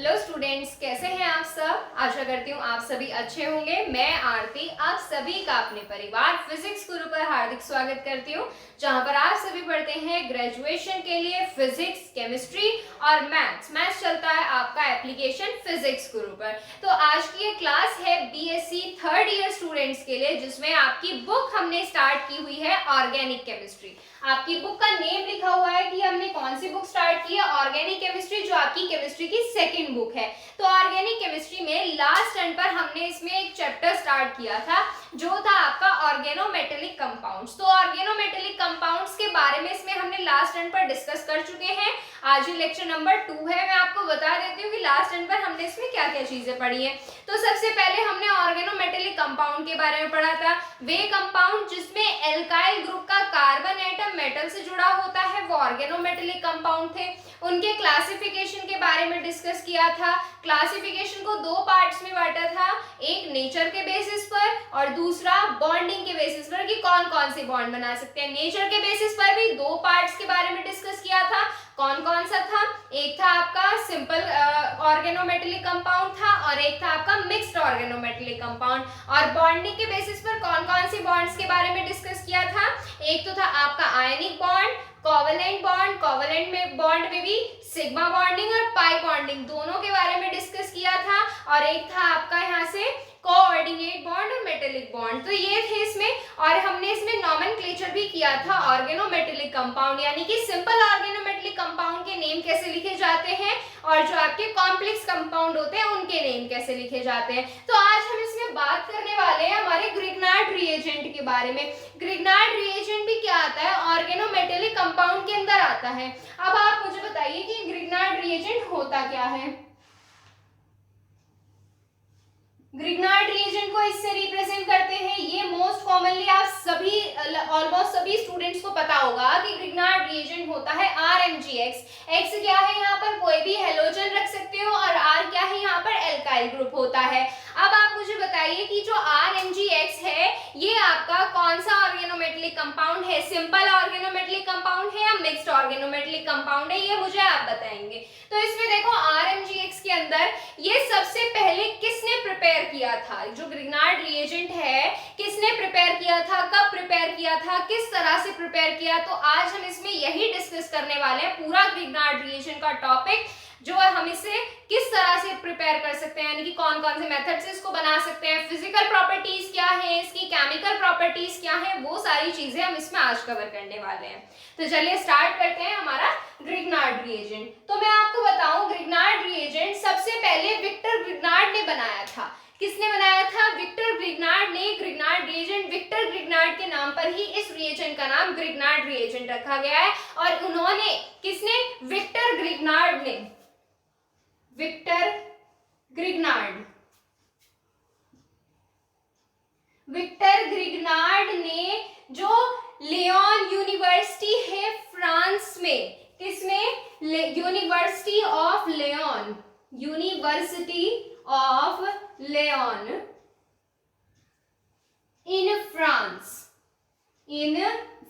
Hello students, कैसे हैं आप सब। आशा करती हूँ आप सभी अच्छे होंगे। मैं आरती आप सभी का अपने परिवार फिजिक्स गुरु पर हार्दिक स्वागत करती हूँ, जहाँ पर आप सभी पढ़ते हैं ग्रेजुएशन के लिए फिजिक्स, केमिस्ट्री और मैथ्स चलता है आपका एप्लीकेशन फिजिक्स गुरु पर। तो आज की ये क्लास है बीएससी थर्ड ईयर स्टूडेंट्स के लिए, जिसमें आपकी बुक हमने स्टार्ट की हुई है ऑर्गेनिक केमिस्ट्री। आपकी बुक का नेम लिखा हुआ है कि हमने कौन सी बुक स्टार्ट की है, ऑर्गेनिक केमिस्ट्री, जो आपकी केमिस्ट्री की सेकंड बुक है। तो ऑर्गेनिक केमिस्ट्री में लास्ट टर्न पर हमने इसमें एक चैप्टर स्टार्ट किया था, जो था आपका ऑर्गेनोमेटेलिक कंपाउंड्स। तो ऑर्गेनोमेटेलिक कंपाउंड्स के बारे में इसमें हमने लास्ट टर्न पर डिस्कस कर चुके हैं। आज ही लेक्चर नंबर 2 है। मैं आपको बता देती हूँ कि लास्ट टर्न पर हमने इसमें क्या क्या चीजें पढ़ी है। तो सबसे पहले हमने ऑर्गेनोमेटेलिक कंपाउंड के बारे में पढ़ा था। वे कंपाउंड जिसमें एल्काइल ग्रुप का कार्बन एटम मेटल से जुड़ा होता है, वो ऑर्गेनोमेटेलिक कंपाउंड थे। उनके क्लासिफिकेशन के बारे में डिस्कस किया था। क्लासिफिकेशन को 2 पार्ट्स में बांटा था, एक नेचर के बेसिस पर और दूसरा बॉन्डिंग के बेसिस पर, कि कौन कौन से बॉन्ड बना सकते हैं। नेचर के बेसिस पर भी 2 पार्ट्स के बारे में डिस्कस किया था। कौन कौन सा था? एक था आपका सिंपल ऑर्गेनोमेटेलिक कंपाउंड था और एक था आपका मिक्स्ड ऑर्गेनोमेटेलिक कंपाउंड। और बॉन्डिंग के बेसिस पर कौन कौन से बॉन्ड्स के बारे में डिस्कस किया था? एक तो था आपका ionic bond, covalent bond, covalent में बॉन्ड में भी सिग्मा बॉन्डिंग और पाई बॉन्डिंग, दोनों के बारे में डिस्कस किया था। और एक था आपका यहाँ से कोऑर्डिनेट बॉन्ड और मेटेलिक बॉन्ड। तो ये थे इसमें। और हमने इसमें नॉमेनक्लेचर भी किया था ऑर्गेनोमेटेलिक कंपाउंड, यानी कि सिंपल ऑर्गेनोमेटेलिक कंपाउंड के नेम कैसे लिखे जाते हैं और जो आपके कॉम्प्लेक्स कंपाउंड होते हैं उनके नेम कैसे लिखे जाते हैं। तो आज हम इसमें बात करने वाले हैं हमारे ग्रिग्नार्ड रिएजेंट के बारे में। ग्रिग्नार्ड रिएजेंट भी क्या आता है? ऑर्गेनोमेटेलिक कंपाउंड के अंदर आता है। अब आप मुझे बताइए कि ग्रिग्नार्ड रिएजेंट होता क्या है। ग्रिग्नार्ड रिएजेंट को इससे रिप्रेजेंट करते हैं। ये मोस्ट कॉमनली आप सभी ऑलमोस्ट सभी स्टूडेंट्स को पता होगा कि ग्रिग्नार्ड रिएजेंट होता है RMgX। X क्या है? यहाँ पर कोई भी हेलोजन रख सकते हो और R क्या है? यहाँ पर एल्काइल ग्रुप होता है। अब आप मुझे बताइए कि जो RMgX है ये आपका कौन सा ऑर्गेनोमेटेलिक कंपाउंड है? सिंपल ऑर्गेनोमेटेलिक कंपाउंड है या मिक्स्ड ऑर्गेनोमेटेलिक कंपाउंड है? ये मुझे आप बताएंगे। तो इसमें देखो RMgX के अंदर ये सबसे पहले किसने प्रिपेयर किया था? जो ग्रिग्नार्ड रिएजेंट है किसने प्रिपेयर किया था, कब प्रिपेयर किया था, किस तरह से प्रिपेयर किया? तो आज हम इसमें यही डिस्कस करने वाले हैं, पूरा ग्रिग्नार्ड रिएजेंट का टॉपिक, जो है हम इसे किस तरह से प्रिपेयर कर सकते हैं, यानी कि कौन कौन से मेथड से इसको बना सकते हैं, फिजिकल प्रॉपर्टीज क्या है इसकी, केमिकल प्रॉपर्टीज क्या है, वो सारी चीजें हम इसमें आज कवर करने वाले हैं। तो चलिए स्टार्ट करते हैं हमारा ग्रिग्नार्ड रिएजेंट। तो मैं आपको बताऊं, ग्रिग्नार्ड रिएजेंट सबसे पहले विक्टर ग्रिग्नार्ड ने बनाया था। किसने बनाया था? विक्टर ग्रिग्नार्ड ने। ग्रिग्नार्ड रिएजेंट विक्टर ग्रिग्नार्ड के नाम पर ही इस रिएजेंट का नाम ग्रिग्नार्ड रिएजेंट रखा गया है। और उन्होंने, किसने? विक्टर ग्रिग्नार्ड ने। विक्टर ग्रिग्नार्ड, विक्टर ग्रिग्नार्ड ने जो लियोन यूनिवर्सिटी है फ्रांस में, किसमें? University of Lyon, university of Lyon in France, in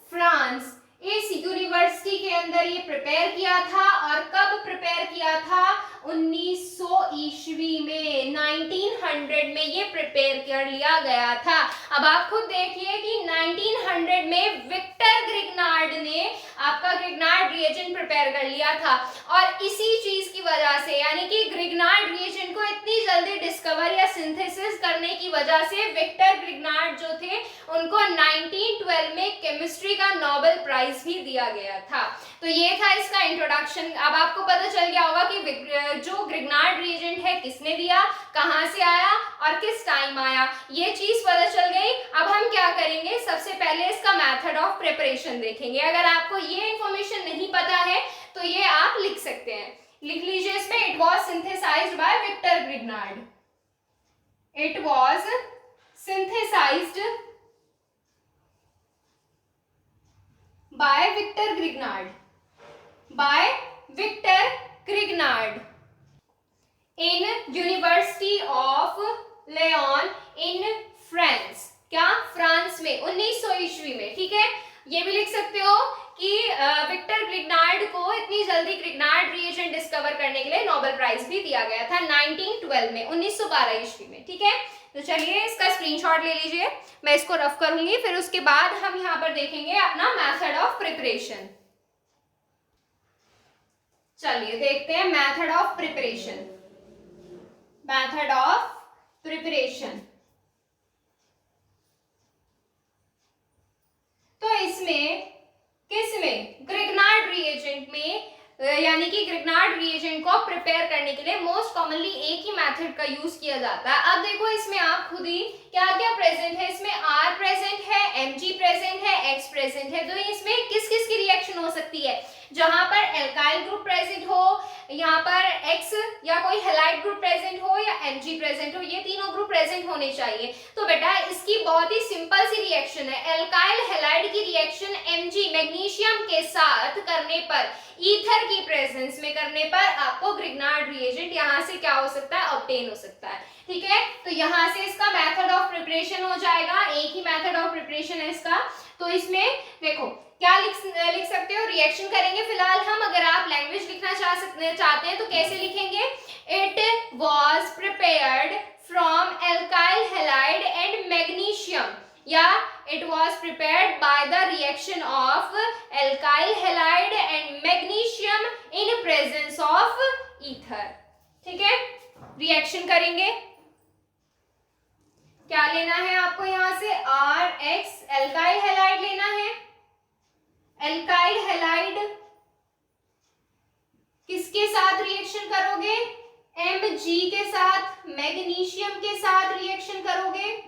France, इस यूनिवर्सिटी के अंदर ये प्रिपेयर किया था। और कब प्रिपेयर किया था? 1900 ईस्वी में, 1900 में ये प्रिपेयर कर लिया गया था। अब आप खुद देखिए कि 1900 में विक्टर ग्रिग्नार्ड ने आपका ग्रिग्नार्ड रिएजेंट प्रिपेयर कर लिया था। और इसी चीज की वजह से, यानी कि ग्रिग्नार्ड रिएजेंट को इतनी जल्दी डिस्कवर या सिंथेसिस करने की वजह से विक्टर ग्रिग्नार्ड जो थे उनको 1912 में केमिस्ट्री का नोबेल प्राइज भी दिया गया था। तो ये था इसका इंट्रोडक्शन। अब आपको पता चल गया होगा कि जो ग्रिग्नार्ड रिएजेंट है किसने दिया, कहां से आया और किस टाइम आया, ये चीज पता चल गई। अब हम क्या करेंगे, सबसे पहले इसका मेथड ऑफ प्रिपरेशन देखेंगे। अगर आपको ये इंफॉर्मेशन नहीं पता है तो ये आप लिख सकते हैं, लिख लीजिए इसमें। It was synthesized by Victor Grignard, it was synthesized by Victor Grignard, by Victor Grignard in University of Lyon in France। क्या? फ्रांस में 1900 ईस्वी में। ठीक है, ये भी लिख सकते हो कि विक्टर ग्रिग्नार्ड को इतनी जल्दी ग्रिग्नार्ड रिएजेंट डिस्कवर करने के लिए नोबेल प्राइज भी दिया गया था 1912 में, 1912 ईस्वी में। ठीक है, तो चलिए इसका स्क्रीनशॉट ले लीजिए, मैं इसको रफ करूंगी, फिर उसके बाद हम यहाँ पर देखेंगे अपना मेथड ऑफ प्रिपरेशन। चलिए देखते हैं method of preparation. Method of preparation, तो इसमें किसमें, ग्रिग्नार्ड रिएजेंट में, यानी कि ग्रिग्नार्ड रिएजेंट को प्रिपेयर करने के लिए मोस्ट कॉमनली एक ही मेथड का यूज किया जाता है। अब देखो इसमें आप खुद ही क्या क्या प्रेजेंट है, इसमें R प्रेजेंट है, Mg प्रेजेंट है, X प्रेजेंट है, तो इसमें किस किस की रिएक्शन हो सकती है, जहां पर एल्काइल ग्रुप प्रेजेंट हो, यहाँ पर X या कोई हैलाइड ग्रुप प्रेजेंट हो या Mg प्रेजेंट हो, ये तीनों ग्रुप प्रेजेंट होने चाहिए। तो बेटा इसकी बहुत ही सिंपल सी रिएक्शन है, एल्काइल हैलाइड की रिएक्शन Mg मैग्नीशियम के साथ करने पर, ईथर की प्रेजेंस में करने पर आपको ग्रिग्नार्ड रिएजेंट यहाँ से क्या हो सकता है, ऑब्टेन हो सकता है। ठीक है, तो यहाँ से इसका मेथड ऑफ प्रिपरेशन हो जाएगा, एक ही मेथड ऑफ प्रिपरेशन है इसका। तो इसमें देखो क्या लिख सकते हो, रिएक्शन करेंगे फिलहाल हम, अगर आप लैंग्वेज लिखना चाहते हैं तो कैसे लिखेंगे, it was prepared from alkyl halide and magnesium, या it was prepared by the reaction of alkyl halide and magnesium in presence of ether। ठीक है, रिएक्शन करेंगे, क्या लेना है आपको यहां से, RX एल्काइल हैलाइड लेना है, एल्काइल हैलाइड किसके साथ रिएक्शन करोगे, Mg के साथ, मैग्नीशियम के साथ रिएक्शन करोगे,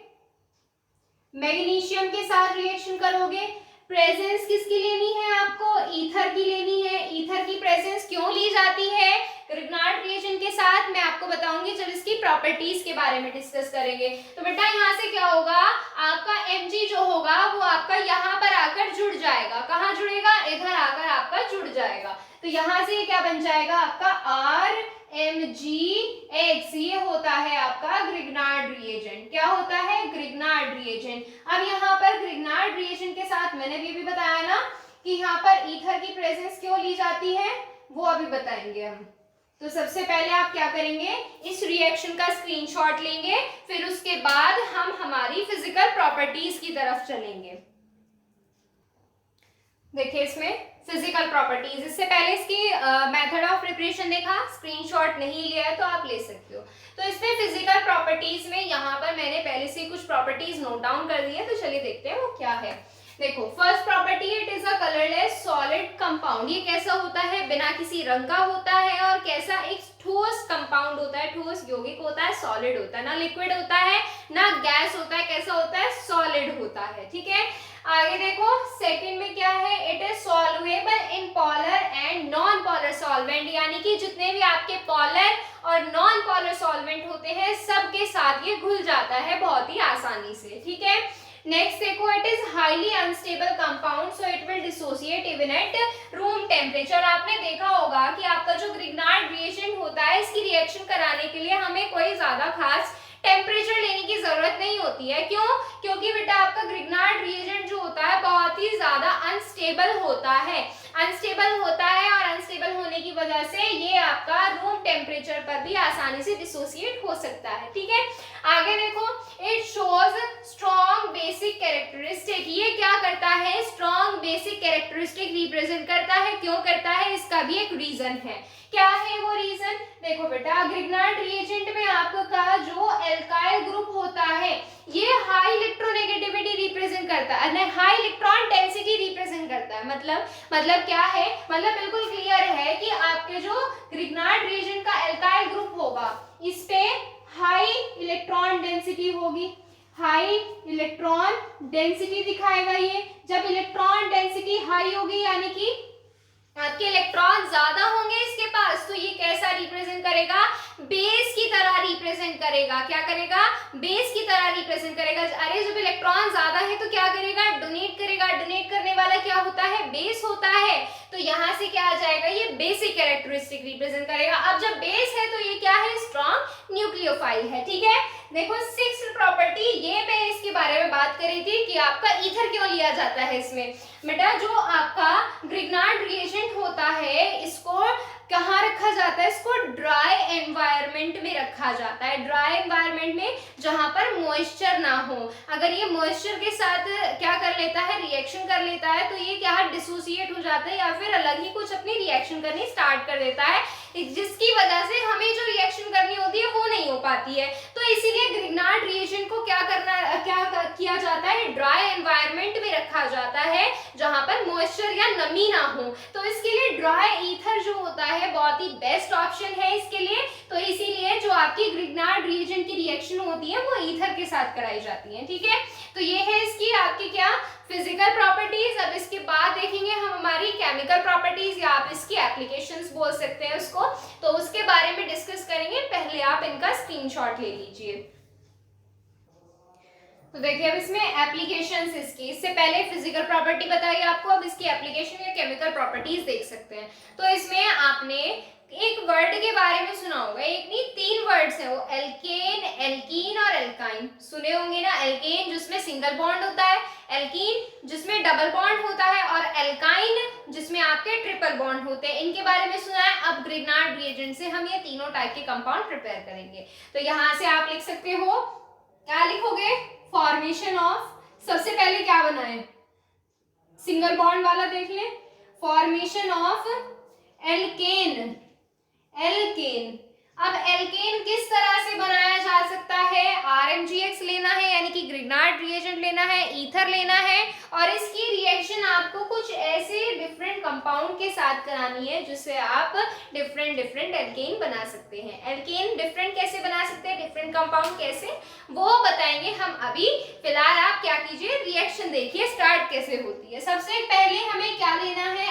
मैग्नीशियम के साथ रिएक्शन करोगे। प्रेजेंस किसकी लेनी है आपको, ईथर की लेनी है। ईथर की प्रेजेंस क्यों ली जाती है ग्रिग्नार्ड रिएजेंट के साथ, मैं आपको बताऊंगी जब इसकी प्रॉपर्टीज के बारे में डिस्कस करेंगे। तो बेटा यहाँ से क्या होगा, आपका Mg जो होगा वो आपका यहाँ पर आकर जुड़ जाएगा, कहाँ जुड़ेगा, इधर आकर आपका जुड़ जाएगा। तो यहाँ से क्या बन जाएगा आपका RMgX, ये होता है आपका ग्रिग्नार्ड रिएजेंट। क्या होता है, ग्रिग्नार्ड रिएजेंट। अब यहाँ पर ग्रिग्नार्ड रिएजेंट के साथ मैंने भी बताया ना कि यहाँ पर ईथर की प्रेजेंस क्यों ली जाती है, वो अभी बताएंगे हम। तो सबसे पहले आप क्या करेंगे, इस रिएक्शन का स्क्रीनशॉट लेंगे, फिर उसके बाद हम हमारी फिजिकल प्रॉपर्टीज की तरफ चलेंगे। देखिए इसमें फिजिकल प्रॉपर्टीज, इससे पहले इसकी मेथड ऑफ प्रिपरेशन देखा, स्क्रीनशॉट नहीं लिया है तो आप ले सकते हो। तो इसमें फिजिकल प्रॉपर्टीज में यहाँ पर मैंने पहले से कुछ प्रॉपर्टीज नोट डाउन कर दी है, तो चलिए देखते हैं वो क्या है। देखो first property, it is a colourless solid compound. ये कैसा होता है, बिना किसी रंग का होता है, और कैसा, एक ठोस कंपाउंड होता है, ठोस यौगिक होता है, सॉलिड होता है, ना लिक्विड होता है ना गैस होता है, कैसा होता है, सॉलिड होता है। ठीक है, आगे देखो सेकंड में क्या है, it is soluble in polar and non polar solvent, यानी कि जितने भी आपके पॉलर और नॉन पॉलर सॉल्वेंट होते हैं सबके साथ ये घुल जाता है बहुत ही आसानी से। ठीक है, नेक्स्ट देखो, it is highly unstable compound, so it will dissociate even at room temperature. आपने देखा होगा कि आपका जो ग्रिग्नार्ड रिएजेंट होता है, इसकी रिएक्शन कराने के लिए हमें कोई ज्यादा खास टेम्परेचर लेने की जरूरत नहीं होती है। क्यों, क्योंकि बेटा आपका ग्रिग्नार्ड रिएजेंट जो होता है बहुत ही ज्यादा अनस्टेबल होता है, अनस्टेबल होता है, और अनस्टेबल होने की वजह से ये आपका रूम टेम्परेचर पर भी आसानी से डिसोसिएट हो सकता है। ठीक है, आगे देखो, it shows strong basic characteristic. ये क्या करता है, स्ट्रॉन्ग बेसिक कैरेक्टरिस्टिक रिप्रेजेंट करता है। क्यों करता है, इसका भी एक रीजन है। क्या है वो रीजन, देखो बेटा ग्रिग्नार्ड रिएजेंट में आपका जो एल्काइल ग्रुप होता है ये हाई इलेक्ट्रोनेगेटिविटी रिप्रेजेंट करता है, हाई इलेक्ट्रॉन डेंसिटी रिप्रेजेंट करता है। मतलब क्या है, मतलब बिल्कुल क्लियर है कि आपके जो ग्रिग्नार्ड रिएजेंट का एल्काइल ग्रुप होगा इस पे हाई इलेक्ट्रॉन डेंसिटी होगी, हाई इलेक्ट्रॉन डेंसिटी दिखाएगा ये। जब इलेक्ट्रॉन डेंसिटी हाई होगी यानी कि आपके इलेक्ट्रॉन ज्यादा होंगे इसके पास, तो ये कैसा रिप्रेजेंट करेगा, बेस की तरह रिप्रेजेंट करेगा। क्या करेगा, बेस की तरह रिप्रेजेंट करेगा। अरे जब इलेक्ट्रॉन ज्यादा है तो क्या करेगा, डोनेट करेगा। डोनेट करने वाला क्या होता है, बेस होता है। तो यहाँ से क्या आ जाएगा, ये बेसिक कैरेक्टरिस्टिक रिप्रेजेंट करेगा। अब जब बेस है तो ये क्या है, स्ट्रॉन्ग न्यूक्लियर न्यूक्लियोफाइल है, ठीक है। देखो सिक्स्थ प्रॉपर्टी, ये मैं इसके बारे में बात करी थी कि आपका ईथर क्यों लिया जाता है इसमें। बेटा जो आपका ग्रिग्नार्ड रिएजेंट होता है इसको कहाँ रखा जाता है, इसको ड्राई एनवायरनमेंट में रखा जाता है, ड्राई एनवायरनमेंट में जहां पर मॉइस्चर ना हो। अगर ये मॉइस्चर के साथ क्या कर लेता है, रिएक्शन कर लेता है, तो ये क्या डिसोसिएट हो जाता है या फिर अलग ही कुछ अपनी रिएक्शन करनी स्टार्ट कर देता है, जिसकी वजह से हमें जो रिएक्शन करनी होती है वो नहीं हो पाती है। तो इसीलिए ग्रिग्नार्ड रिएजेंट को क्या किया जाता है, ड्राई एनवायरनमेंट में रखा जाता है जहां पर मॉइस्चर या नमी ना हो। तो इसके लिए ड्राई ईथर जो होता है बहुत ही बेस्ट ऑप्शन है इसके लिए। तो इसीलिए जो आपकी ग्रिग्नार्ड रिएजेंट की रिएक्शन होती है वो ईथर के साथ कराई जाती है, ठीक है। तो ये है इसकी आपकी क्या फिजिकल प्रॉपर्टीज। अब इसके बाद देखेंगे हम हमारी केमिकल प्रॉपर्टीज या आप इसकी एप्लीकेशंस बोल सकते हैं उसको, तो उसके बारे में डिस्कस करेंगे। पहले आप इनका स्क्रीनशॉट ले लीजिए। तो देखिए अब इसमें एप्लीकेशंस इसकी, इससे पहले फिजिकल प्रॉपर्टी बताई आपको, अब इसकी एप्लीकेशन या केमिकल प्रॉपर्टीज देख सकते हैं। तो इसमें आपने एक वर्ड के बारे में सुना होगा, एक नहीं 3 वर्ड्स हैं वो, एल्केन, एल्कीन और एल्काइन। सुने होंगे ना, एल्केन जिसमें सिंगल बॉन्ड होता है, एल्कीन जिसमें डबल बॉन्ड होता है और एल्काइन जिसमें आपके ट्रिपल बॉन्ड होते हैं, इनके बारे में सुना है। अब ग्रिग्नार्ड रिएजेंट से हम ये तीनों टाइप के कंपाउंड प्रिपेयर करेंगे। तो यहाँ से आप लिख सकते हो, क्या लिखोगे, फॉर्मेशन ऑफ, सबसे पहले क्या बनाए, सिंगल बॉन्ड वाला देख ले, फॉर्मेशन ऑफ एल्केन, एल्केन। अब एल्केन किस तरह से बनाया जा सकता है, RMGX लेना है यानी कि ग्रिग्नार्ड रिएजेंट लेना है, ईथर लेना है और इसकी रिएक्शन आपको कुछ ऐसे डिफरेंट कंपाउंड के साथ करानी है जिससे आप डिफरेंट एल्केन बना सकते हैं। एल्केन डिफरेंट कैसे बना सकते हैं, डिफरेंट कंपाउंड कैसे, वो बताएंगे हम अभी। फिलहाल आप क्या कीजिए, रिएक्शन देखिए स्टार्ट कैसे होती है। सबसे पहले हमें क्या लेना है,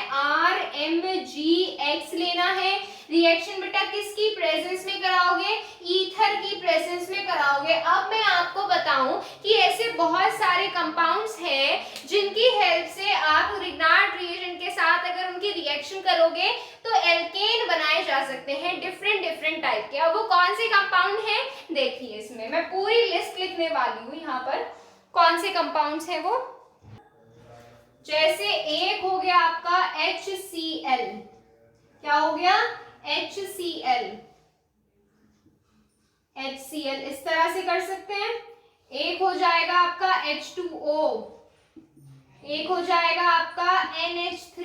RMGX लेना है। रिएक्शन बेटा किसकी प्रेजेंस में कराओगे, ईथर की प्रेजेंस में कराओगे। अब मैं आपको बताऊं कि ऐसे बहुत सारे कंपाउंड्स हैं जिनकी हेल्प से आप ग्रिग्नार्ड रिएजेंट के साथ अगर उनकी रिएक्शन करोगे तो एल्केन बनाए जा सकते हैं डिफरेंट टाइप के। अब वो कौन से कंपाउंड हैं देखिए, इसमें मैं पूरी लिस्ट लिखने वाली हूँ यहाँ पर, कौन से कंपाउंड्स हैं वो। जैसे एक हो गया आपका HCl, क्या हो गया, HCl, इस तरह से कर सकते हैं। एक हो जाएगा आपका H2O, एक हो जाएगा आपका NH3,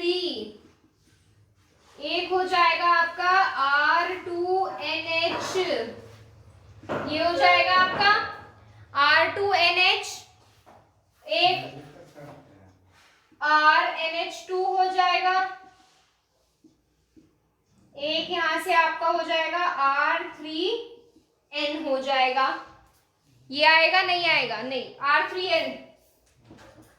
एक हो जाएगा आपका R2NH, ये हो जाएगा आपका R2NH, एक RNH2 हो जाएगा, एक यहां से आपका हो जाएगा R3N हो जाएगा। ये आएगा नहीं आएगा, नहीं, R3N।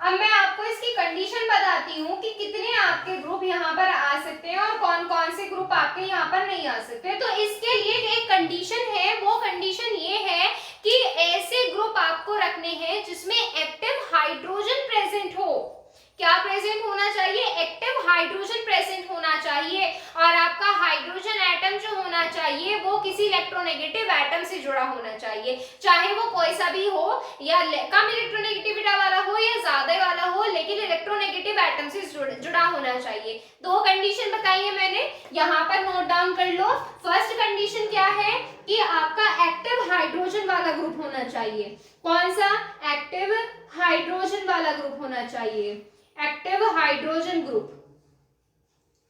अब मैं आपको इसकी कंडीशन बताती हूँ कि कितने आपके ग्रुप यहाँ पर आ सकते हैं और कौन कौन से ग्रुप आपके यहाँ पर नहीं आ सकते। तो इसके लिए एक कंडीशन है, वो कंडीशन ये है कि ऐसे ग्रुप आपको रखने हैं जिसमें एक्टिव हाइड्रोजन प्रेजेंट हो। क्या प्रेजेंट होना चाहिए, एक्टिव हाइड्रोजन प्रेजेंट होना चाहिए। और आपका हाइड्रोजन एटम जो होना चाहिए वो किसी इलेक्ट्रोनेगेटिव एटम से जुड़ा होना चाहिए, चाहे वो कोई सा भी हो, या कम इलेक्ट्रोनेगेटिविटी वाला हो या ज्यादा वाला हो, लेकिन इलेक्ट्रोनेगेटिव एटम से जुड़ा होना चाहिए। 2 कंडीशन बताई है मैंने, यहाँ पर नोट डाउन कर लो। फर्स्ट कंडीशन क्या है कि आपका एक्टिव हाइड्रोजन वाला ग्रुप होना चाहिए। कौन सा, एक्टिव हाइड्रोजन वाला ग्रुप होना चाहिए, एक्टिव हाइड्रोजन ग्रुप,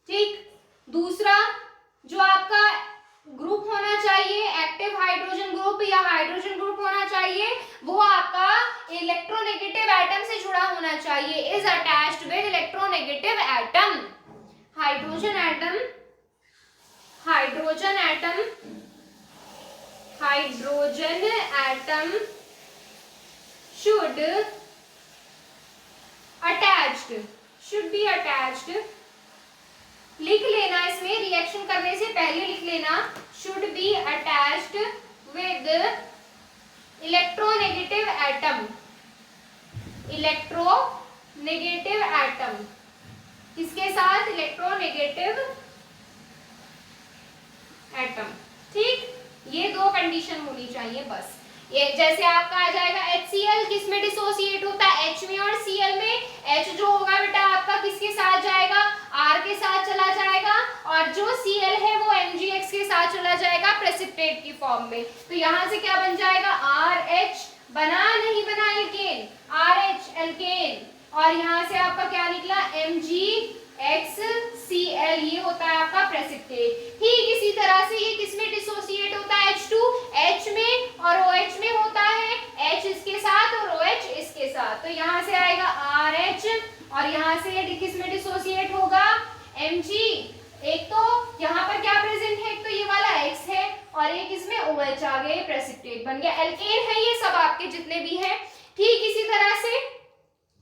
ठीक। दूसरा जो आपका ग्रुप होना चाहिए एक्टिव हाइड्रोजन ग्रुप या हाइड्रोजन ग्रुप होना चाहिए, वो आपका इलेक्ट्रोनेगेटिव एटम से जुड़ा होना चाहिए, is attached with electronegative atom. Hydrogen atom, hydrogen atom, hydrogen atom should attached, should be attached, लिख लेना इसमें, रिएक्शन करने से पहले लिख लेना, should be attached with electronegative atom, electronegative atom, किसके साथ, इलेक्ट्रोनेगेटिव एटम, ठीक। ये 2 कंडीशन होनी चाहिए बस। ये जैसे आपका आ जाएगा HCl किस में डिसोसिएट होता है, H में और Cl में। H जो होगा बेटा आपका किसके साथ जाएगा, R के साथ चला जाएगा, और जो Cl है वो MgX के साथ चला जाएगा प्रेसिपिटेट की फॉर्म में। तो यहाँ से क्या बन जाएगा, RH बना नहीं बना एल्केन, RH एल्केन, और यहाँ से आपका क्या निकला MgXCl, ये होता है आपका प्रेसिपिटेट। ठीक इसी तरह से ये किसमें डिसोसिएट होता है, H2 H में और OH में होता है, H इसके साथ और OH इसके साथ। तो यहाँ से आएगा RH, और यहाँ से ये किसमें डिसोसिएट होगा, Mg। एक तो यहाँ पर क्या प्रेजेंट है, एक तो ये वाला X है और एक इसमें OH आ गया, प्रेसिपिटेट बन गया, एल्केन है ये सब आपके जितने भी हैं। ठीक इसी तरह से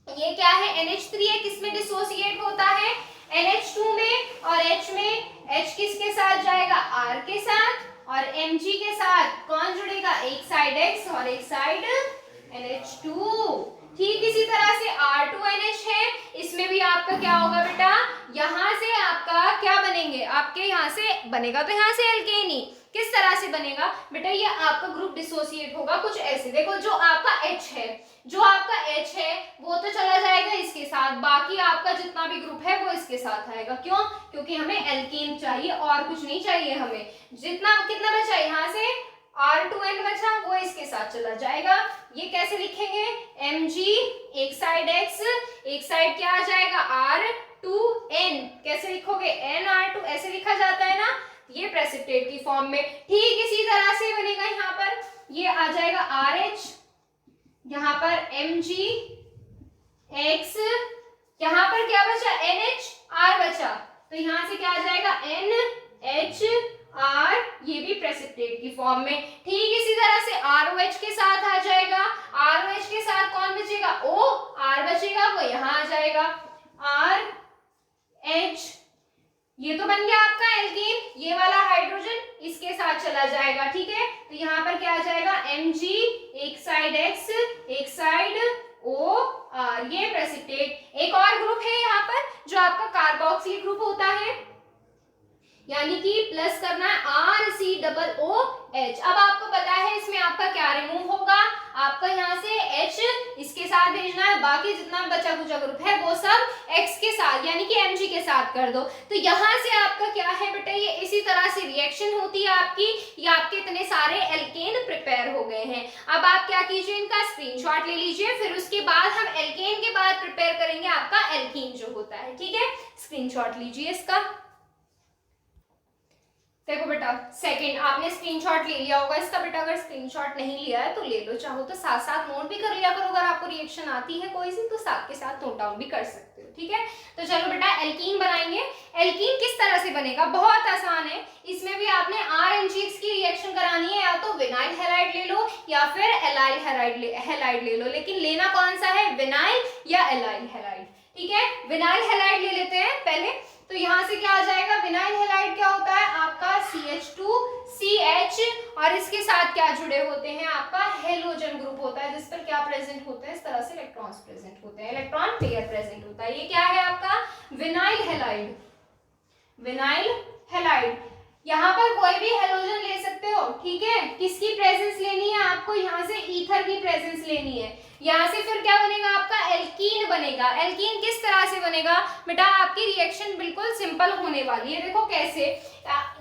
ये क्या है, NH3 है, किसमें डिसोसिएट होता है, NH2 में और H में। H किसके साथ जाएगा, R के साथ, और Mg के साथ कौन जुड़ेगा, एक साइड X और एक साइड NH2। ठीक इसी तरह से R2NH है, इसमें भी आपका क्या होगा बेटा, यहाँ से आपका क्या बनेंगे, आपके यहाँ से बनेगा तो यहाँ से एल्केन ही। किस तरह से बनेगा बेटा, ये आपका ग्रुप डिसोसिएट होगा कुछ ऐसे। देखो जो आपका H है, जो आपका H है वो तो चला जाएगा इसके साथ, बाकी आपका जितना भी ग्रुप है वो इसके साथ आएगा। क्यों, क्योंकि हमें एल्केन चाहिए और कुछ नहीं चाहिए हमें। जितना कितना बचा यहाँ से R2N बचा, वो इसके साथ चला जाएगा। ये कैसे लिखेंगे, Mg एक साइड X, एक साइड क्या आ जाएगा R2N। कैसे लिखोगे, NR2 ऐसे लिखा जाता है ना, ये प्रेसिपिटेट की फॉर्म में। ठीक इसी तरह से बनेगा, यहाँ पर ये आ जाएगा RH, यहाँ पर MgX, यहाँ पर क्या बचा NHR बचा, तो यहाँ से क्या आ जाएगा NHR, ये भी प्रेसिपिटेट की फॉर्म में। ठीक इसी तरह से ROH के साथ आ जाएगा, ROH के साथ कौन बचेगा, OR बचेगा, वो यहाँ आ जाएगा RH, ये तो बन गया आपका एल्कीन। ये वाला हाइड्रोजन इसके साथ चला जाएगा, ठीक है। तो यहाँ पर क्या आ जाएगा Mg एक साइड X एक साइड OR, ये प्रेसिपिटेट। एक और ग्रुप है यहाँ पर जो आपका कार्बोक्सिल ग्रुप होता है, यानी कि प्लस करना है RCOOH। अब आपको पता है इसमें आपका क्या रिमूव होगा, आपका यहाँ से H इसके साथ भेजना है, बाकी जितना बचा कुचा ग्रुप है वो सब X के साथ यानी कि Mg के साथ कर दो। तो यहाँ से आपका क्या है बेटा, ये इसी तरह से रिएक्शन होती है आपकी, ये आपके इतने सारे एल्केन प्रिपेयर हो गए हैं। अब आप क्या कीजिए, इनका स्क्रीनशॉट ले लीजिए, फिर उसके बाद हम एल्केन के बाद प्रिपेयर करेंगे आपका एल्कीन जो होता है, ठीक है। स्क्रीनशॉट लीजिए इसका। देखो बेटा, सेकंड आपने स्क्रीनशॉट ले लिया होगा इसका। बेटा अगर स्क्रीनशॉट नहीं लिया है तो ले लो, चाहो तो साथ साथ नोट भी कर लिया करो। अगर आपको रिएक्शन आती है कोई सी तो साथ के साथ नोट डाउन भी कर सकते हो, ठीक है। तो चलो बेटा एल्कीन बनाएंगे। एल्कीन किस तरह से बनेगा, बहुत आसान है। इसमें भी आपने RMgX की रिएक्शन करानी है, या तो विनाइल हैलाइड ले लो या फिर एलाइल हैलाइड ले लो, लेकिन लेना कौन सा है, विनाइल या एलाइल हैलाइड, ठीक है। विनाइल हैलाइड ले लेते हैं पहले। तो यहाँ से क्या आ जाएगा, विनाइल हैलाइड क्या होता है आपका CH2CH, और इसके साथ क्या जुड़े होते हैं, आपका हेलोजन ग्रुप होता है, जिस पर क्या प्रेजेंट होता है, इस तरह से इलेक्ट्रॉन्स प्रेजेंट होते हैं, इलेक्ट्रॉन पेयर प्रेजेंट होता है। ये क्या है आपका विनाइल हैलाइड। विनाइल हैलाइड, यहाँ पर कोई भी हेलोजन ले सकते हो, ठीक है। किसकी प्रेजेंस लेनी है आपको, यहाँ से ईथर की प्रेजेंस लेनी है। यहाँ से फिर क्या बनेगा आपका एल्कीन बनेगा। एल्कीन किस तरह से बनेगा बेटा, आपकी रिएक्शन बिल्कुल सिंपल होने वाली है। देखो कैसे,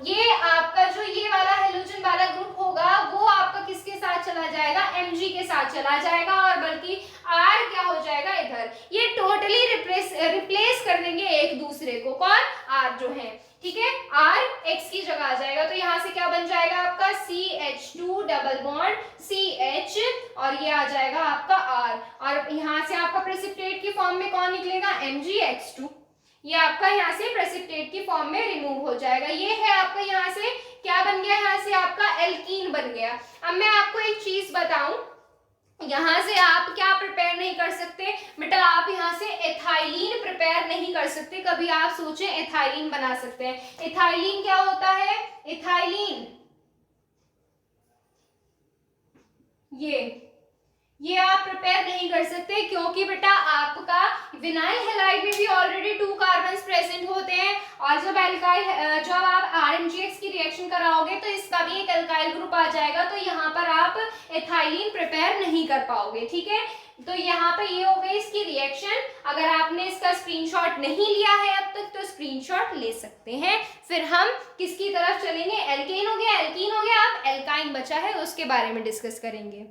ये आपका जो ये वाला हेलोजन वाला ग्रुप होगा वो आपका किसके साथ चला जाएगा, Mg के साथ चला जाएगा, और बल्कि R क्या हो जाएगा इधर, ये टोटली रिप्लेस कर देंगे एक दूसरे को, कौन, R जो है, ठीक है। R X की जगह आ जाएगा, तो यहाँ से क्या बन जाएगा आपका CH2 डबल बॉन्ड CH, और ये आ जाएगा आपका R, और यहाँ से आपका प्रेसिपिटेट की फॉर्म में कौन निकलेगा, MgX2। ये आपका यहाँ से प्रेसिपिटेट की फॉर्म में रिमूव हो जाएगा। ये है आपका यहाँ से क्या बन गया, यहाँ से आपका एल्कीन बन गया। अब मैं आपको एक चीज बताऊं, यहाँ से आप क्या प्रिपेयर नहीं कर सकते बेटा, आप यहाँ से एथाइलिन प्रिपेयर नहीं कर सकते। कभी आप सोचें एथाइलिन बना सकते हैं। एथाइलिन क्या होता है, एथाइलिन ये आप प्रिपेयर नहीं कर सकते, क्योंकि बेटा आपका विनाइल हैलाइड में भी ऑलरेडी 2 कार्बन्स प्रेजेंट होते हैं, और जब आप RMgX की रिएक्शन कराओगे तो इसका भी एक एल्काइल ग्रुप ग्रुप आ जाएगा तो यहाँ पर आप एथाइलिन प्रिपेयर नहीं कर पाओगे, ठीक है। तो यहाँ पे ये हो गई इसकी रिएक्शन। अगर आपने इसका स्क्रीनशॉट नहीं लिया है अब तक तो स्क्रीनशॉट ले सकते हैं। फिर हम किसकी तरफ चलेंगे, एल्केन हो गया, एल्कीन हो गया, अब एल्काइन बचा है उसके बारे में डिस्कस करेंगे।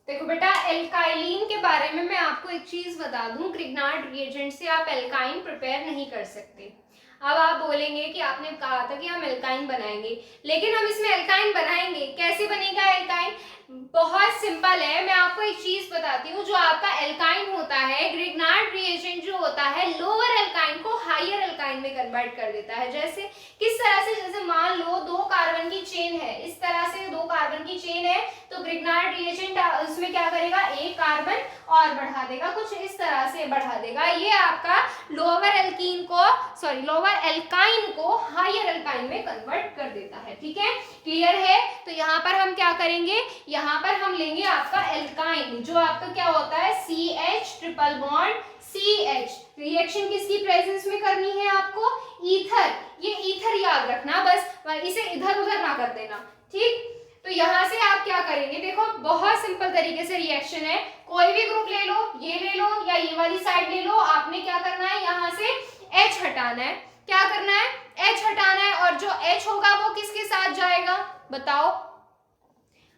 देखो बेटा, एल्काइलिन के बारे में मैं आपको एक चीज बता दूं, ग्रिग्नार्ड रिएजेंट से आप एल्काइन प्रिपेयर नहीं कर सकते। अब आप बोलेंगे कि आपने कहा था कि हम एल्काइन बनाएंगे, लेकिन हम इसमें एल्काइन बनाएंगे, कैसे बनेगा एल्काइन? बहुत सिंपल है, मैं आपको एक चीज बताती हूँ। जो आपका एल्काइन होता है, ग्रिग्नार्ड रिएजेंट जो होता है, लोअर एल्काइन को हायर एल्काइन में कन्वर्ट कर देता है। जैसे किस तरह से, जैसे मान लो 2 कार्बन की चेन है, इस तरह से 2 कार्बन की चेन है, तो ग्रिग्नार्ड रिएजेंट उसमें क्या करेगा, एक कार्बन और बढ़ा देगा, कुछ इस तरह से बढ़ा देगा। ये आपका लोअर एल्काइन को हायर एल्काइन में कन्वर्ट कर देता है, ठीक है, क्लियर है। तो यहाँ पर हम क्या करेंगे, यहाँ पर हम लेंगे आपका एल्काइन, जो आपका क्या होता है CH triple bond CH। Reaction किसकी प्रेजेंस में करनी है आपको, ईथर। ये ईथर याद रखना, बस इसे इधर उधर ना कर देना, ठीक। तो यहाँ से आप क्या करेंगे, देखो बहुत सिंपल तरीके से रिएक्शन है। कोई भी ग्रुप ले लो, ये ले लो या ये वाली साइड ले लो, आपने क्या करना है, यहाँ से H हटाना है। क्या करना है, H हटाना है, और जो H होगा वो किसके साथ जाएगा बताओ,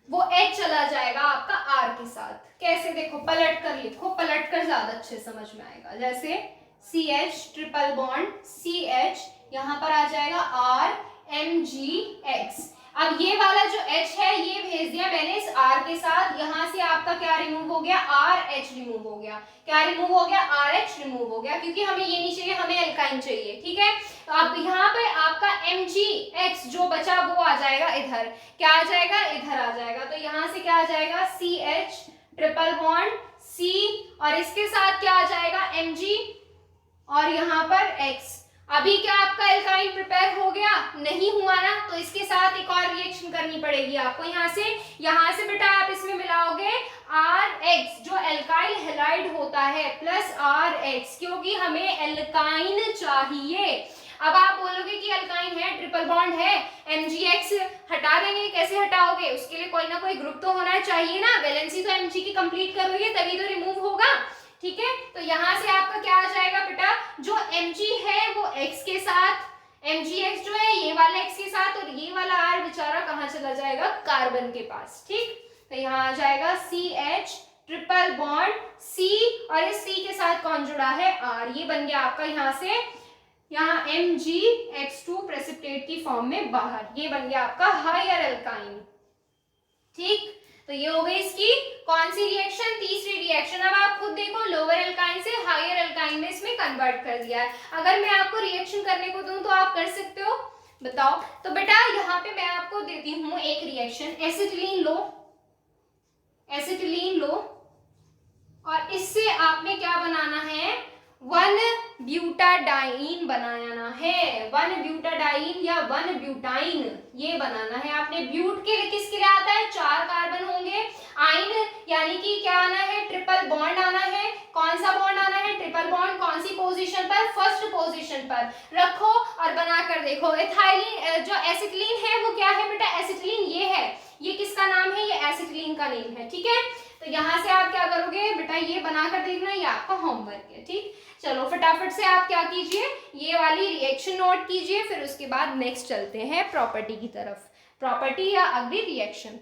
वो H चला जाएगा आपका R के साथ। कैसे, देखो पलट कर लिखो, पलट कर ज्यादा अच्छे समझ में आएगा। जैसे CH ट्रिपल बॉन्ड CH, यहाँ पर आ जाएगा RMgX। अब ये वाला जो H है ये भेज दिया मैंने इस R के साथ, यहाँ से आपका क्या रिमूव हो गया, RH रिमूव हो गया। क्या रिमूव हो गया, RH रिमूव हो गया, क्योंकि हमें ये नहीं चाहिए, हमें एल्काइन चाहिए, ठीक है। तो अब यहाँ पे आपका MgX जो बचा वो आ जाएगा इधर। क्या आ जाएगा, इधर आ जाएगा। तो यहाँ से क्या आ जाएगा, CH ट्रिपल बॉन्ड C, और इसके साथ क्या आ जाएगा, Mg, और यहाँ पर X। अभी क्या आपका एल्काइन प्रिपेयर हो गया, नहीं हुआ ना, तो इसके साथ एक और रिएक्शन करनी पड़ेगी आपको। यहाँ से बेटा आप इसमें मिलाओगे RH जो एल्काइल हैलाइड होता है प्लस RH, क्योंकि हमें एल्काइन चाहिए। अब आप बोलोगे कि एल्काइन है, ट्रिपल बॉन्ड है, MgX हटा देंगे, कैसे हटाओगे, उसके लिए कोई ना कोई ग्रुप तो होना चाहिए ना, वैलेंसी तो Mg की कंप्लीट करोगे तभी तो रिमूव होगा, ठीक है। तो यहाँ से आपका क्या आ जाएगा बेटा, जो Mg है वो X के साथ, MgX जो है ये वाला X के साथ, और ये वाला R बेचारा कहाँ चला जाएगा, कार्बन के पास, ठीक। तो यहाँ आ जाएगा CH ट्रिपल बॉन्ड C, और इस C के साथ कौन जुड़ा है, R। ये बन गया आपका यहाँ से, यहाँ MgX2 प्रेसिपिटेट की फॉर्म में बाहर, ये बन गया आपका हायर एल्काइन, ठीक। तो ये हो गई इसकी कौन सी रिएक्शन, तीसरी रिएक्शन। अब आप खुद देखो, लोअर एल्काइन से हायर एल्काइन में इसमें कन्वर्ट कर दिया है। अगर मैं आपको रिएक्शन करने को दूं तो आप कर सकते हो, बताओ। तो बेटा यहाँ पे मैं आपको देती हूँ एक रिएक्शन, एसिटिलीन लो, और इससे आपने क्या बनाना है, 1-ब्यूटाडाइन बनाना है, 1-ब्यूटाडाइन या 1-ब्यूटाइन ये बनाना है आपने। ब्यूट के लिए किसके लिए आता है, 4 कार्बन होंगे, आइन यानी कि क्या आना है, ट्रिपल बॉन्ड आना है। कौन सा बॉन्ड आना है, ट्रिपल बॉन्ड, कौन सी पोजीशन पर, फर्स्ट पोजीशन पर रखो और बनाकर देखो। एथाइलिन जो एसिटिलीन है वो क्या है बेटा, एसिटिलीन ये है, ये किसका नाम है, ये एसिटिलीन का नेम है, ठीक है। तो यहाँ से आप क्या करोगे बेटा, ये बनाकर देखना, ये आपका होमवर्क है, ठीक। चलो फटाफट से आप क्या कीजिए, ये वाली रिएक्शन नोट कीजिए, फिर उसके बाद नेक्स्ट चलते हैं प्रॉपर्टी की तरफ, प्रॉपर्टी या अगली रिएक्शन।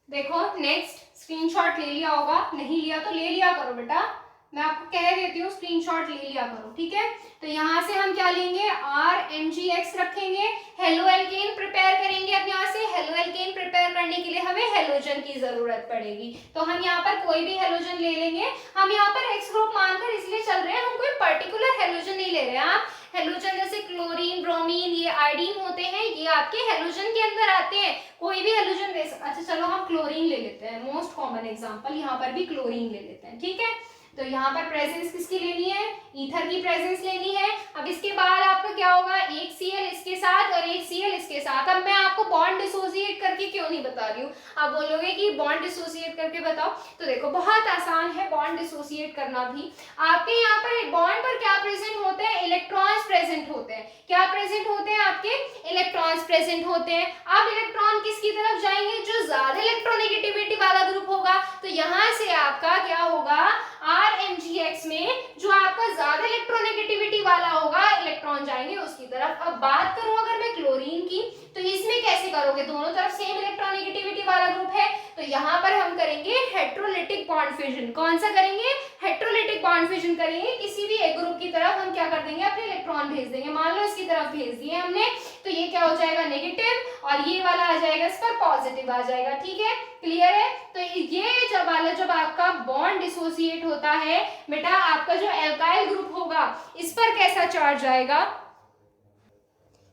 देखो नेक्स्ट, स्क्रीनशॉट ले लिया होगा, नहीं लिया तो ले लिया करो बेटा, मैं आपको कह देती हूँ स्क्रीनशॉट ले लिया करो, ठीक है। तो यहाँ से हम क्या लेंगे, RMgX रखेंगे, हेलो एल्केन प्रिपेयर करेंगे। अब यहाँ से हेलो एल्केन प्रिपेयर करने के लिए हमें हेलोजन की जरूरत पड़ेगी, तो हम यहाँ पर कोई भी हेलोजन ले लेंगे। हम यहाँ पर X ग्रुप मानकर इसलिए चल रहे हैं, हम कोई पर्टिकुलर हेलोजन नहीं ले रहे हैं। आप हेलोजन जैसे क्लोरीन, ब्रोमीन, ये आयोडीन होते हैं, ये आपके हेलोजन के अंदर आते हैं, कोई भी हेलोजन ले सकते। अच्छा चलो हम क्लोरीन ले लेते हैं, मोस्ट कॉमन एग्जांपल, यहाँ पर भी क्लोरीन ले लेते हैं, ठीक है। तो यहाँ पर प्रेजेंस किसकी लेनी है, ईथर की प्रेजेंस लेनी है। अब इसके बाद आपका क्या होगा, एक Cl इसके साथ और एक Cl इसके के साथ। अब मैं आपको बॉन्ड डिसोसिएट करके क्यों नहीं बता रही हूँ, आप बोलोगे कि बॉन्ड डिसोसिएट करके बताओ, तो देखो बहुत आसान है बॉन्ड डिसोसिएट करना भी। आपके यहाँ पर बॉन्ड पर क्या प्रेजेंट होते हैं, इलेक्ट्रॉन्स प्रेजेंट होते हैं। क्या प्रेजेंट होते हैं, आपके इलेक्ट्रॉन्स प्रेजेंट होते हैं। अब इलेक्ट्रॉन किसकी तरफ जाएंगे, जो ज्यादा इलेक्ट्रोनेगेटिविटी वाला ग्रुप होगा, तो यहाँ से आपका क्या होगा, RMgx में जो आपका ज्यादा इलेक्ट्रोनेगेटिविटी वाला होगा इलेक्ट्रॉन जाएंगे उसकी तरफ। अब बात करूं अगर मैं क्लोरीन की, तो इसमें कैसे करोगे, दोनों तरफ सेम इलेक्ट्रोनेगेटिविटी वाला ग्रुप है, तो यहाँ पर हम करेंगे हेट्रोलिटिक बॉन्ड फिजन। कौन सा करेंगे, हेट्रोलिटिक बॉन्ड फिजन करेंगे। किसी भी एक ग्रुप की तरफ हम क्या कर देंगे, अपने इलेक्ट्रॉन भेज देंगे। मान लो इसकी तरफ भेज दिए हमने, तो ये क्या हो जाएगा, नेगेटिव, और ये वाला आ जाएगा इस पर पॉजिटिव आ जाएगा। ठीक है, क्लियर है। तो ये जब आपका बॉन्ड डिसोसिएट होता है बेटा, आपका जो एल्काइल ग्रुप होगा इस पर कैसा चार्ज आएगा,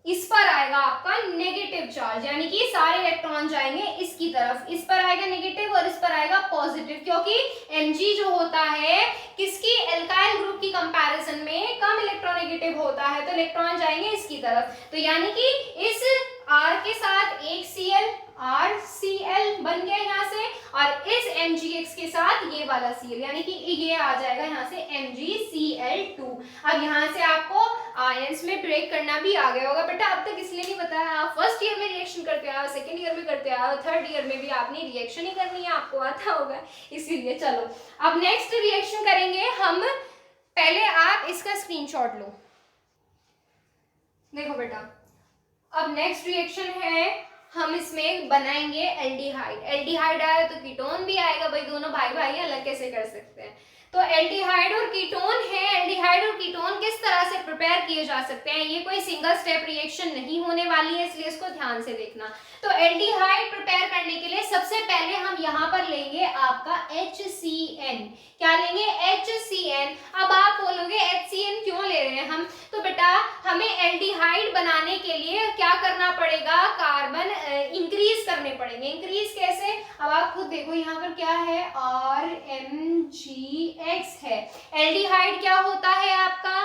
इस पर आएगा आपका नेगेटिव चार्ज, यानी कि सारे इलेक्ट्रॉन जाएंगे इसकी तरफ, इस पर आएगा नेगेटिव और इस पर आएगा पॉजिटिव, क्योंकि Mg जो होता है किसकी, एल्काइल ग्रुप की कंपैरिजन में कम इलेक्ट्रोनेगेटिव होता है, तो इलेक्ट्रॉन जाएंगे इसकी तरफ। तो यानी कि इस R के साथ एक Cl, RCl बन गया यहाँ से, और इस MgX के साथ ये वाला Cl, यानी कि ये आ जाएगा यहाँ से MgCl2। अब यहाँ से आपको आयंस में ब्रेक करना भी आ गया होगा बेटा, अब तक इसलिए नहीं बताया, आप फर्स्ट ईयर में रिएक्शन करते आओ, सेकेंड ईयर में करते आओ, थर्ड ईयर में भी आपने रिएक्शन ही करनी है, आपको आता होगा, इसीलिए। चलो अब नेक्स्ट रिएक्शन करेंगे हम, पहले आप इसका स्क्रीनशॉट लो, देखो बेटा। अब नेक्स्ट रिएक्शन है, हम इसमें बनाएंगे एल्डिहाइड। एल्डिहाइड आया तो कीटोन भी आएगा भाई, दोनों भाई भाई अलग कैसे कर सकते हैं। तो एल्डिहाइड और कीटोन है, एल्डिहाइड और कीटोन किस तरह से प्रिपेयर किए जा सकते हैं, ये कोई सिंगल स्टेप रिएक्शन नहीं होने वाली है, इसलिए इसको ध्यान से देखना। तो एल्डिहाइड प्रिपेयर करने के लिए सबसे पहले हम यहाँ पर लेंगे आपका HCN। क्या लेंगे, HCN। अब आप बोलोगे HCN क्यों ले रहे हैं हम, तो बेटा हमें एल्डिहाइड बनाने के लिए क्या करना पड़ेगा, कार्बन इंक्रीज करने पड़ेंगे। इंक्रीज कैसे, अब आप खुद देखो यहाँ पर क्या है, RMgX है। एल्डिहाइड क्या होता है आपका,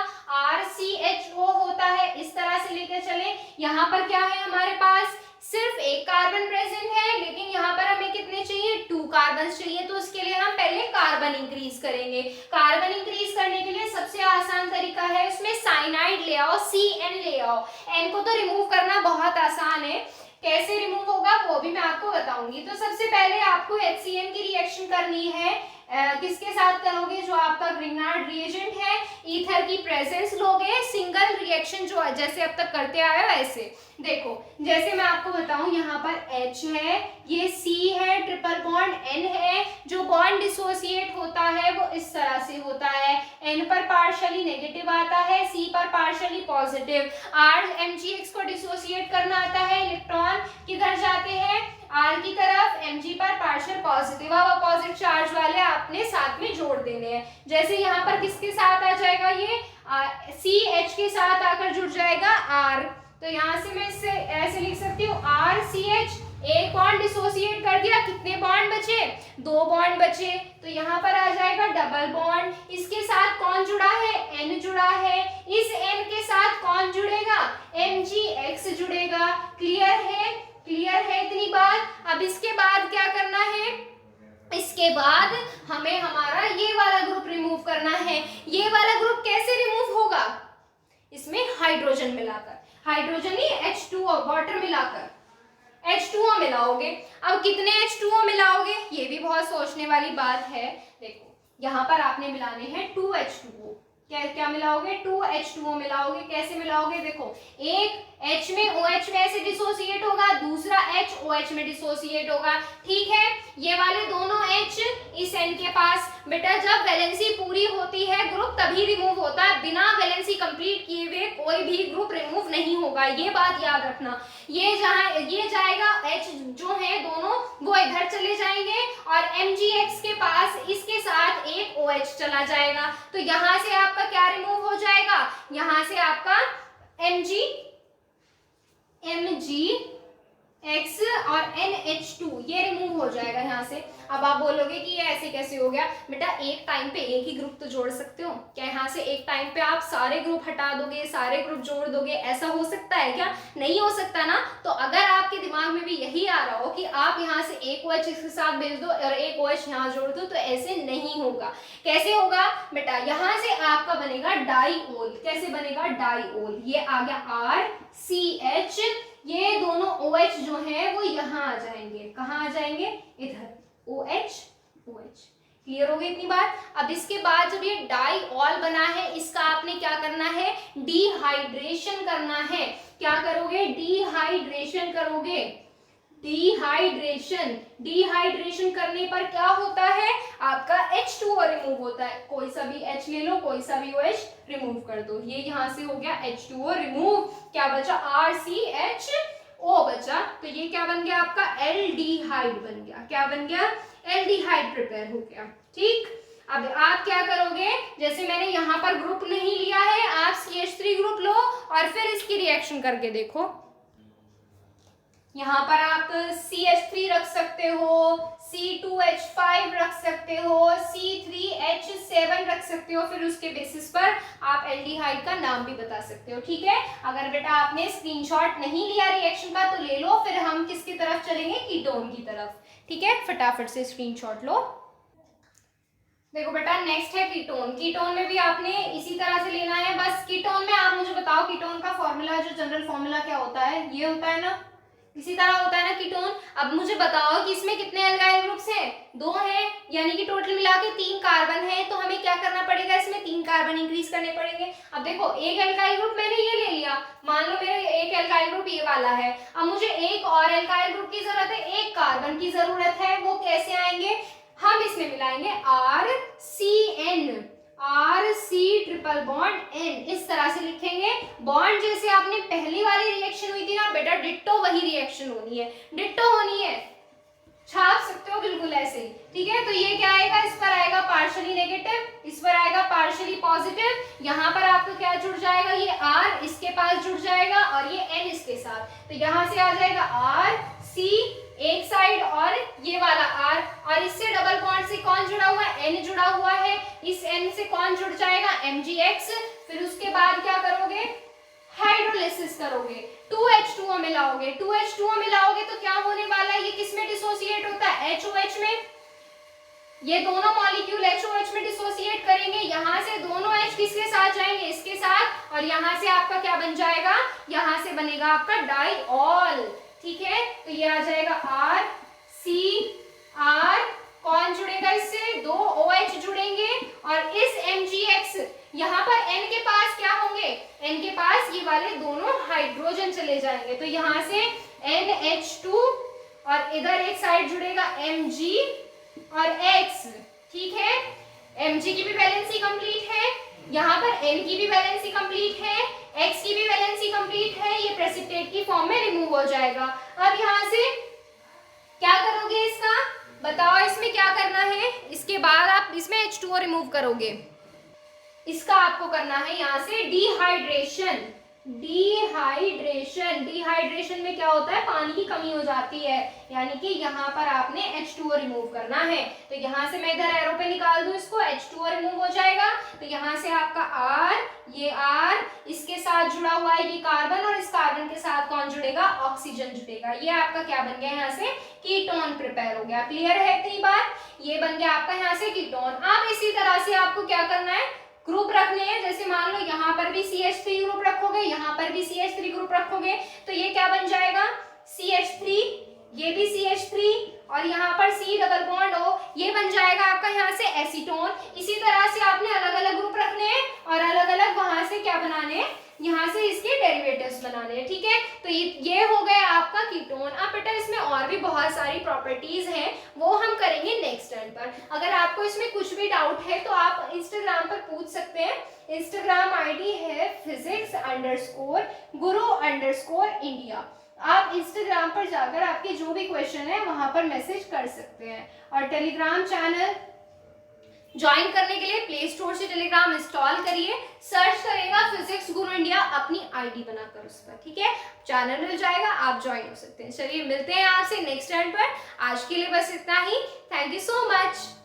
RCHO होता है, इस तरह से लेकर चले। यहाँ पर क्या है हमारे पास, सिर्फ एक कार्बन प्रेजेंट है, लेकिन यहाँ पर हमें कितने चाहिए, 2 कार्बन चाहिए, तो उसके लिए हम पहले कार्बन इंक्रीज करेंगे। कार्बन इंक्रीज करने के लिए सबसे आसान तरीका है, उसमें साइनाइड ले आओ, CN ले आओ। N को तो रिमूव करना बहुत आसान है, कैसे रिमूव होगा वो भी मैं आपको बताऊंगी। तो सबसे पहले आपको HCN की रिएक्शन करनी है, किसके साथ करोगे, जो आपका ग्रिग्नार्ड रिएजेंट है, ईथर की प्रेजेंस लोगे, सिंगल रिएक्शन जो जैसे अब तक करते आए हो ऐसे। देखो जैसे मैं आपको बताऊं, यहाँ पर H है, ये C है, ट्रिपल बॉन्ड N है, जो बॉन्ड डिसोसिएट होता है वो इस तरह से होता है, N पर पार्शियली नेगेटिव आता है, C पर पार्शियली पॉजिटिव। RMgX को डिसोसिएट करना आता है, इलेक्ट्रॉन किधर जाते हैं, R की तरफ, Mg पर पार्शियल पॉजिटिव। अब अपोजिट चार्ज वाले आपने साथ में जोड़ देने हैं। जैसे यहाँ पर किसके साथ आ जाएगा, ये CH के साथ आकर जुड़ जाएगा R, तो यहाँ से मैं इससे ऐसे लिख सकती हूँ RCH। एक बॉन्ड डिसोसिएट कर दिया, कितने बॉन्ड बचे, 2 बॉन्ड बचे, तो यहाँ पर आ जाएगा डबल बॉन्ड। इसके साथ कौन जुड़ा है, N जुड़ा है, इस N के साथ कौन जुड़ेगा, MgX जुड़ेगा। क्लियर है, क्लियर है इतनी बात। अब इसके बाद क्या करना है, इसके बाद हमें हमारा ये वाला ग्रुप रिमूव करना है। ये वाला ग्रुप कैसे रिमूव होगा, इसमें हाइड्रोजन मिलाकर, हाइड्रोजन ही H2O वाटर मिलाकर H2O मिलाओगे। अब कितने H2O मिलाओगे, ये भी बहुत सोचने वाली बात है। देखो यहाँ पर आपने मिलाने हैं 2 H2O। क्या क्या मिलाओगे, 2 H2O मिलाओगे। कैसे मिलाओगे, देखो एक H में OH में ऐसे डिसोसिएट होगा, दूसरा H OH में डिसोसिएट होगा। ठीक है, ये वाले दोनों H इस N के पास। बेटा जब वैलेंसी पूरी होती है ग्रुप तभी रिमूव होता है, बिना वैलेंसी कंप्लीट किए हुए कोई भी ग्रुप रिमूव नहीं होगा, ये बात याद रखना। ये जाएगा H जो है दोनों वो इधर चले जाएंगे, और MgX के पास इसके साथ एक OH चला जाएगा। तो यहाँ से आपका क्या रिमूव हो जाएगा, यहाँ से आपका MgX और NH2 ये रिमूव हो जाएगा यहाँ से। अब आप बोलोगे कि ये ऐसे कैसे हो गया? बेटा एक टाइम पे एक ही ग्रुप तो जोड़ सकते हो क्या? यहाँ से एक टाइम पे आप सारे ग्रुप हटा दोगे, सारे ग्रुप जोड़ दोगे, ऐसा हो सकता है क्या? नहीं हो सकता ना। तो अगर आपके दिमाग में भी यही आ रहा हो कि आप यहाँ से एक OH इसके साथ भेज दो और एक OH यहाँ जोड़ दो, तो ऐसे नहीं होगा। कैसे होगा बेटा? यहाँ से आपका बनेगा डाईओल। कैसे बनेगा? डाईओल। ये आ गया RCH, ये दोनों OH जो है वो यहाँ आ जाएंगे। कहाँ आ जाएंगे? इधर। OH OH। क्लियर हो गई इतनी बात? अब इसके बाद जब ये डाईऑल बना है, इसका आपने क्या करना है? डिहाइड्रेशन करना है। क्या करोगे? डिहाइड्रेशन करोगे। डिहाइड्रेशन करने पर क्या होता है? आपका H2O रिमूव होता है। कोई सा भी H ले लो, कोई सा भी OH रिमूव कर दो। ये यहाँ से हो गया H2O रिमूव। क्या बचा? RCHO बचा। तो ये क्या बन गया आपका? एल्डिहाइड बन गया। क्या बन गया? एल्डिहाइड प्रिपेयर हो गया। ठीक, अब आप क्या करोगे? जैसे मैंने यहाँ पर ग्रुप नहीं लिया है, आप CH3 ग्रुप लो और फिर इसकी रिएक्शन करके देखो। यहाँ पर आप CH3 रख सकते हो, C2H5 रख सकते हो, C3H7 रख सकते हो, फिर उसके बेसिस पर आप एल्डिहाइड का नाम भी बता सकते हो। ठीक है, अगर बेटा आपने स्क्रीनशॉट नहीं लिया रिएक्शन का तो ले लो, फिर हम किसकी तरफ चलेंगे? कीटोन की तरफ। ठीक है, फटाफट से स्क्रीनशॉट लो। देखो बेटा नेक्स्ट है कीटोन। कीटोन में भी आपने इसी तरह से लेना है। बस कीटोन में आप मुझे बताओ कीटोन का फॉर्मूला, जो जनरल फॉर्मूला क्या होता है? ये होता है ना, इसी तरह होता है ना कीटोन। अब मुझे बताओ कि इसमें कितने एल्काइल ग्रुप्स हैं? 2 हैं, यानी कि टोटल मिला के 3 कार्बन है। तो हमें क्या करना पड़ेगा? इसमें 3 कार्बन इंक्रीज करने पड़ेंगे। अब देखो एक एल्काइल ग्रुप मैंने ये ले लिया, मान लो मेरा एक एल्काइल ग्रुप ये वाला है। अब मुझे एक और एल्काइल ग्रुप की जरूरत है, एक कार्बन की जरूरत है। वो कैसे आएंगे? हम इसमें मिलाएंगे RCN, RC triple bond N, इस तरह से लिखेंगे। बॉन्ड जैसे आपने पहली वाली रिएक्शन हुई थी ना बेटा, डिट्टो वही रिएक्शन होनी है, डिट्टो होनी है। छाप सकते हो बिल्कुल ऐसे ही। ठीक है, तो ये क्या आएगा? इस पर आएगा पार्शियली नेगेटिव, इस पर आएगा पार्शियली पॉजिटिव। यहाँ पर आपका क्या जुड़ जाएगा? ये R इसके पास जुड़ जाएगा और ये N इसके साथ। तो यहाँ से आ जाएगा RC एक साइड और ये वाला R, और इससे डबल बॉन्ड से कौन जुड़ा हुआ है? N जुड़ा हुआ है। इस N से कौन जुड़ जाएगा? MgX। फिर उसके बाद क्या करोगे? हाइड्रोलिसिस करोगे, 2H2O मिलाओगे। 2H2O मिलाओगे तो क्या होने वाला है? ये किस में डिसोसिएट होता है? HOH में। ये दोनों मॉलिक्यूल HOH में डिसोसिएट करेंगे। यहाँ से दोनों H किसके साथ जाएंगे? इसके साथ। और यहाँ से आपका क्या बन जाएगा? यहाँ से बनेगा आपका डाईऑल। ठीक है, तो ये आ जाएगा RCR, कौन जुड़ेगा इससे? 2 OH जुड़ेंगे और इस MgX, यहाँ पर N के पास क्या होंगे? N के पास ये वाले दोनों हाइड्रोजन चले जाएंगे। तो यहाँ से NH2 और इधर एक साइड जुड़ेगा Mg और X। ठीक है, Mg की भी वैलेंसी कंप्लीट है, यहाँ पर N की भी वैलेंसी कंप्लीट है, X की भी वैलेंसी कंप्लीट है। ये प्रेसिपिटेट की फॉर्म में रिमूव हो जाएगा। अब यहाँ से क्या करोगे? इसका बताओ, इसमें क्या करना है? इसके बाद आप इसमें H2O रिमूव करोगे। इसका आपको करना है यहाँ से डिहाइड्रेशन। डिहाइड्रेशन में क्या होता है? पानी की कमी हो जाती है, यानी कि यहाँ पर आपने H2O रिमूव करना है। तो यहाँ से मैं इधर एरो पे निकाल दूं इसको, H2O रिमूव हो जाएगा। तो यहाँ से आपका R, ये R, इसके साथ जुड़ा हुआ है ये कार्बन, और इस कार्बन के साथ कौन जुड़ेगा? ऑक्सीजन जुड़ेगा। ये आपका क्या बन गया? यहाँ से कीटोन प्रिपेयर हो गया। क्लियर है इतनी बात? ये बन गया आपका यहाँ से कीटोन। अब इसी तरह से आपको क्या करना है? ग्रुप रखने हैं। जैसे मान लो यहाँ पर भी CH3 ग्रुप रखोगे, यहाँ पर भी CH3 ग्रुप रखोगे, तो ये क्या बन जाएगा? CH3, ये भी CH3 और यहाँ पर C डबल बॉन्ड O, ये बन जाएगा आपका यहाँ से एसीटोन। इसी तरह से आपने अलग अलग ग्रुप रखने हैं और अलग अलग वहां से क्या बनाने हैं? यहाँ से इसके डेरिवेटिव्स बनाने हैं। ठीक है, तो ये हो गया आपका कीटोन। अब बेटा इसमें और भी बहुत सारी प्रॉपर्टीज हैं, वो हम करेंगे नेक्स्ट टर्न पर। अगर आपको इसमें कुछ भी डाउट है तो आप इंस्टाग्राम पर पूछ सकते हैं। इंस्टाग्राम आईडी है physics_guru_India। आप इंस्टाग्राम पर जाकर आपके जो भी क्वेश्चन है वहां पर मैसेज कर सकते हैं। और टेलीग्राम चैनल ज्वाइन करने के लिए प्ले स्टोर से टेलीग्राम इंस्टॉल करिए, सर्च करेगा फिजिक्स गुरु इंडिया अपनी आईडी बनाकर उस पर, ठीक है। चैनल मिल जाएगा, आप ज्वाइन हो सकते हैं। चलिए मिलते हैं आपसे नेक्स्ट टर्न पर। आज के लिए बस इतना ही। Thank you so much.